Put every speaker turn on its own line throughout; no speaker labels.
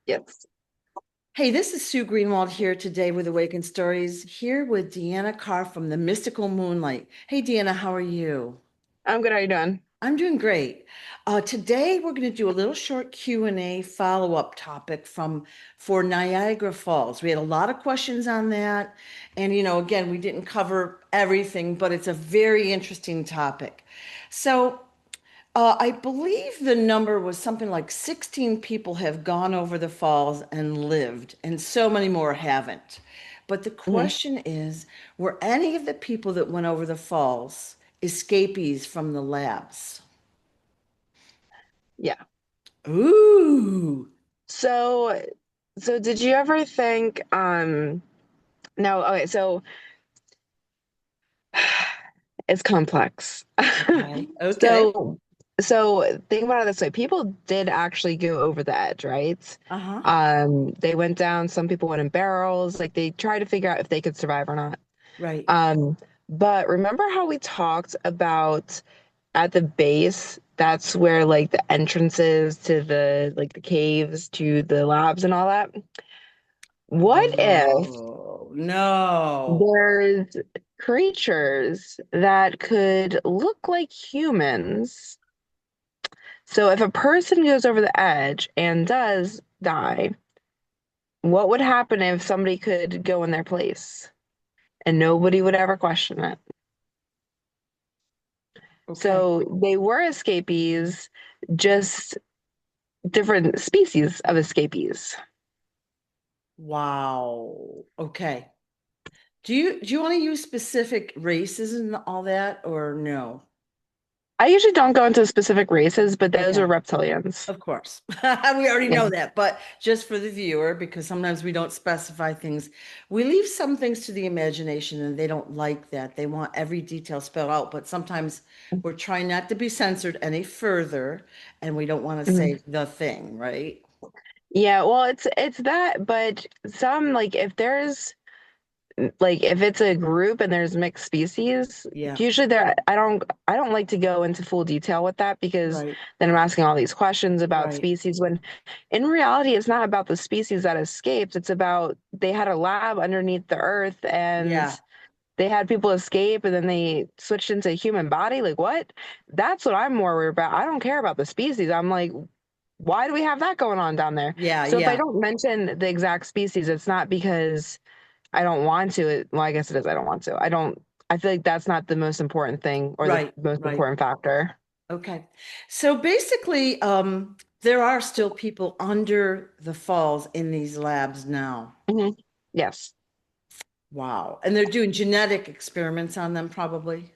Yes.
Hey, this is Sue Greenwald here today with Awakened Stories, here with Deanna Carr from the Mystical Moonlight. Hey, Deanna, how are you?
I'm good. How you doing?
I'm doing great. Today we're going to do a little short Q&A follow-up topic for Niagara Falls. We had a lot of questions on that, and again, we didn't cover everything, but it's a very interesting topic. So, I believe the number was something like 16 people have gone over the falls and lived, and so many more haven't. But the
Hmm.
question is, were any of the people that went over the falls escapees from the labs?
Yeah.
Ooh.
So, so did you ever think, no, okay, so it's complex.
Okay. Okay.
So, so think about it this way. People did actually go over the edge, right?
Uh-huh.
They went down, some people went in barrels, like they tried to figure out if they could survive or not.
Right.
Um, but remember how we talked about at the base, that's where like the entrances to the caves to the labs and all that. What if
Oh, no.
there's creatures that could look like humans? So if a person goes over the edge and does die, what would happen if somebody could go in their place and nobody would ever question it?
Okay.
So they were escapees, just different species of escapees.
Wow. Okay. Do you want to use specific races and all that or no?
I usually don't go into specific races, but those are
Okay.
reptilians.
Of course. We already
Yeah.
know that, but just for the viewer, because sometimes we don't specify things, we leave some things to the imagination and they don't like that. They want every detail spelled out, but sometimes we're trying not to be censored any further and we don't want to
Mhm.
say the thing, right?
Yeah, well, it's that, but some like if there's like if it's a group and there's mixed species,
Yeah,
usually there I don't like to go into full detail with that because
right,
then I'm asking all these questions about
right.
species when in reality it's not about the species that escaped, it's about they had a lab underneath the earth and
Yeah,
they had people escape and then they switched into a human body. Like what? That's what I'm more worried about. I don't care about the species. I'm like, why do we have that going on down there?
yeah,
So if I
yeah.
don't mention the exact species, it's not because I don't want to. Well, I guess it is. I don't want to. I don't. I feel like that's not the most important thing or the
Right,
most
right.
important factor.
Okay. So basically, there are still people under the falls in these labs now.
Hmm. Yes.
Wow. And they're doing genetic experiments on them, probably. Okay.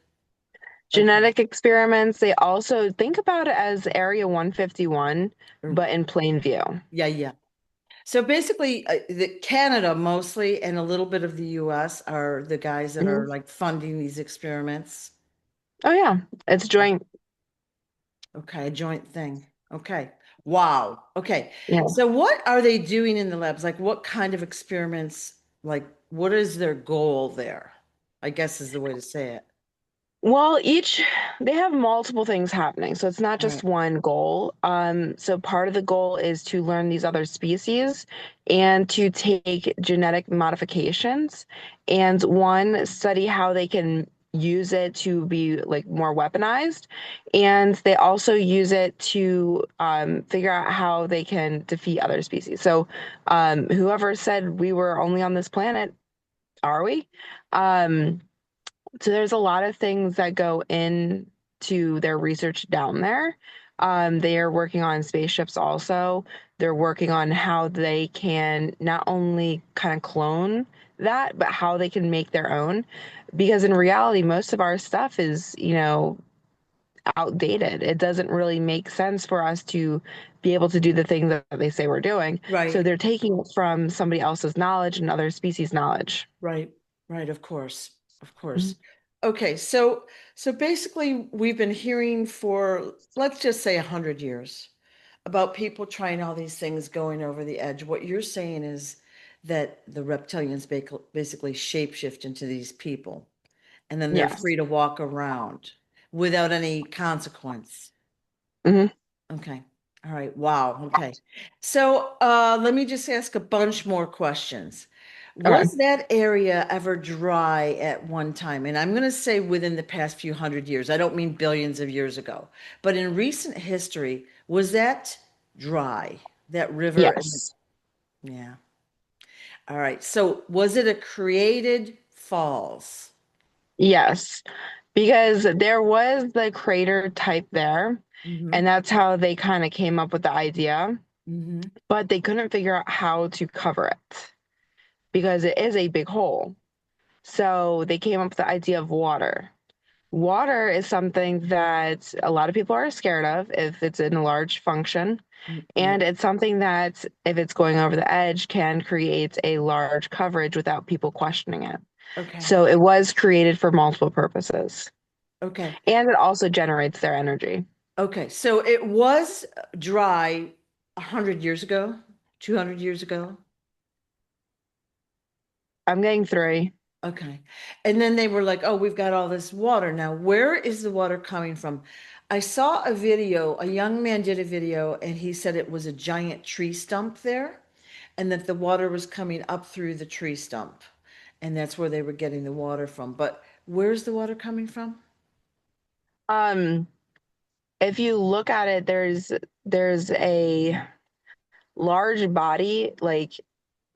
Genetic experiments. They also think about it as Area 151,
Or-
but in plain view.
Yeah, yeah. So basically, Canada mostly and a little bit of the US are the guys that are
Hmm.
like funding these experiments.
Oh yeah, it's joint.
Okay, a joint thing. Okay. Wow. Okay.
Yeah.
So what are they doing in the labs? Like what kind of experiments, like what is their goal there? I guess is the way to say it.
Well, they have multiple things happening, so it's not
All
just
right.
one goal. So part of the goal is to learn these other species and to take genetic modifications and one, study how they can use it to be like more weaponized. And they also use it to figure out how they can defeat other species. So whoever said we were only on this planet, are we? Um, so there's a lot of things that go into their research down there. They are working on spaceships also. They're working on how they can not only kind of clone that, but how they can make their own. Because in reality, most of our stuff is, outdated. It doesn't really make sense for us to be able to do the things that they say we're doing. So
Right.
they're taking it from somebody else's knowledge and other species' knowledge.
Right. Right. Of course. Of
Mhm.
course. Okay. So basically we've been hearing for, let's just say 100 years about people trying all these things going over the edge. What you're saying is that the reptilians basically shapeshift into these people and then they're
Yes.
free to walk around without any consequence.
Hmm.
Okay. All right. Wow. Okay. So let me just ask a bunch more questions.
Okay.
Was that area ever dry at one time? And I'm going to say within the past few hundred years. I don't mean billions of years ago, but in recent history, was that dry? That river and
Yes.
yeah. All right. So was it a created falls?
Yes. Because there was the crater type there,
Mm-hmm.
and that's how they kind of came up with the idea,
Mm-hmm.
but they couldn't figure out how to cover it because it is a big hole. So they came up with the idea of water. Water is something that a lot of people are scared of if it's in a large function.
Yeah.
And it's something that, if it's going over the edge, can create a large coverage without people questioning it.
Okay.
So it was created for multiple purposes.
Okay.
And it also generates their energy.
Okay. So it was dry 100 years ago, 200 years ago.
I'm getting three.
Okay. And then they were like, oh, we've got all this water. Now, where is the water coming from? I saw a video, a young man did a video, and he said it was a giant tree stump there, and that the water was coming up through the tree stump. And that's where they were getting the water from. But where's the water coming from?
Um, if you look at it, there's a large body like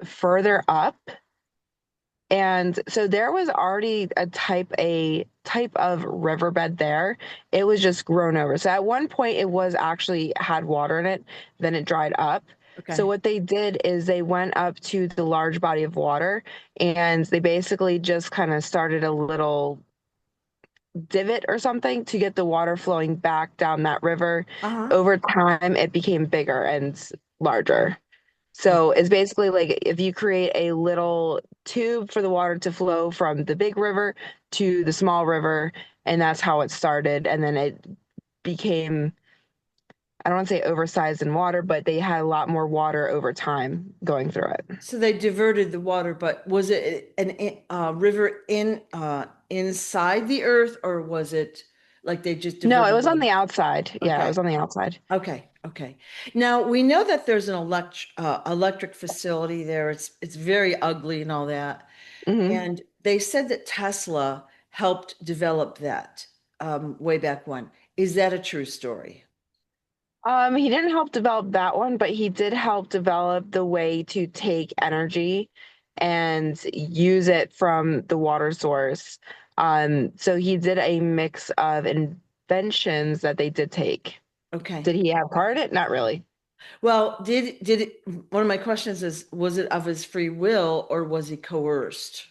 further up. And so there was already a type of riverbed there. It was just grown over. So at one point it was actually had water in it, then it dried up. So
Okay.
what they did is they went up to the large body of water and they basically just kind of started a little divot or something to get the water flowing back down that river.
Uh-huh.
Over time it became bigger and larger. So
Okay.
it's basically like if you create a little tube for the water to flow from the big river to the small river, and that's how it started. And then it became, I don't want to say oversized in water, but they had a lot more water over time going through it.
So they diverted the water, but was it river inside the earth, or was it like they just
No, it
diverted
was on
the?
the outside. Yeah, it
Okay.
was on the outside.
Okay, okay. Now we know that there's an electric facility there. It's very ugly and all that.
hmm
And they said that Tesla helped develop that way back when. Is that a true story?
He didn't help develop that one, but he did help develop the way to take energy and use it from the water source. So he did a mix of inventions that they did take.
Okay.
Did he have part in it? Not really.
Well, one of my questions is, was it of his free will or was he coerced?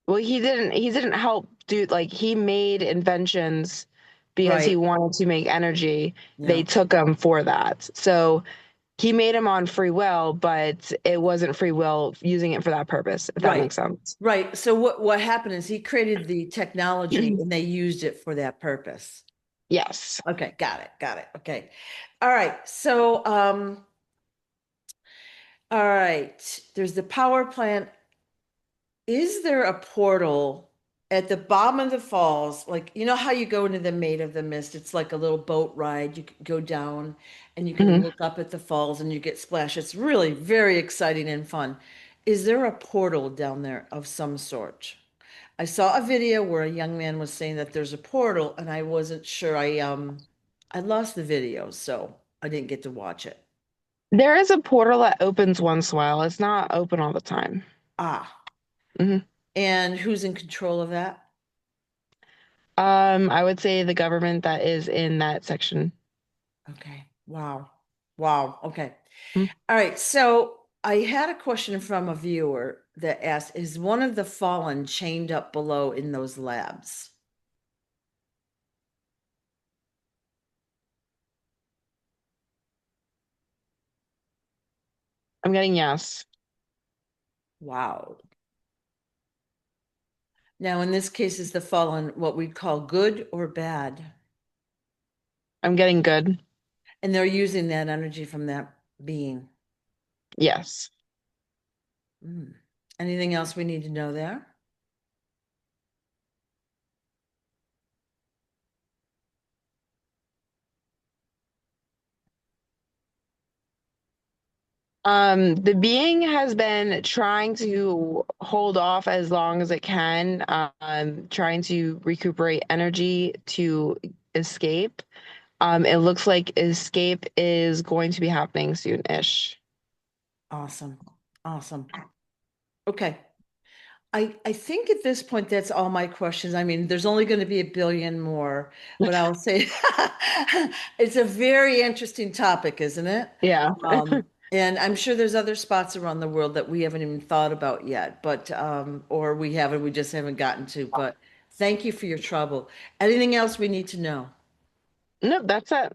Well, he didn't help do like he made inventions because he
Right.
wanted to make energy. They
Yeah.
took him for that. So he made him on free will, but it wasn't free will using it for that purpose, if that
Right.
makes sense.
Right. So what happened is he created the technology and they used it for that purpose.
Yes.
Okay, got it. Got it. Okay. All right. So all right. There's the power plant. Is there a portal at the bottom of the falls? Like, you know how you go into the Maid of the Mist? It's like a little boat ride. You can go down and you can
hmm
look up at the falls and you get splashed. It's really very exciting and fun. Is there a portal down there of some sort? I saw a video where a young man was saying that there's a portal and I wasn't sure. I lost the video, so I didn't get to watch it.
There is a portal that opens once in a while. It's not open all the time.
Ah,
hmm
and who's in control of that?
I would say the government that is in that section.
Okay. Wow. Wow. Okay.
Mhm.
All right. So I had a question from a viewer that asked, is one of the fallen chained up below in those labs?
I'm getting yes.
Wow. Now, in this case, is the fallen what we'd call good or bad?
I'm getting good.
And they're using that energy from that being.
Yes.
Hmm. Anything else we need to know there?
The being has been trying to hold off as long as it can, trying to recuperate energy to escape. It looks like escape is going to be happening soon-ish.
Awesome. Awesome. Okay. I think at this point, that's all my questions. I mean, there's only going to be a billion more, but I'll say it's a very interesting topic, isn't it?
Yeah.
And I'm sure there's other spots around the world that we haven't even thought about yet, but or we just haven't gotten to. But thank you for your trouble. Anything else we need to know?
Nope, that's it.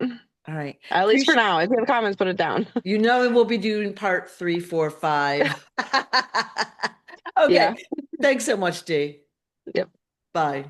All right.
At least for
Appreciate,
now. If you have comments, put it down.
you know, we'll be doing part 3, 4, 5.
Yeah.
Okay. Thanks so much, Dee.
Yep.
Bye.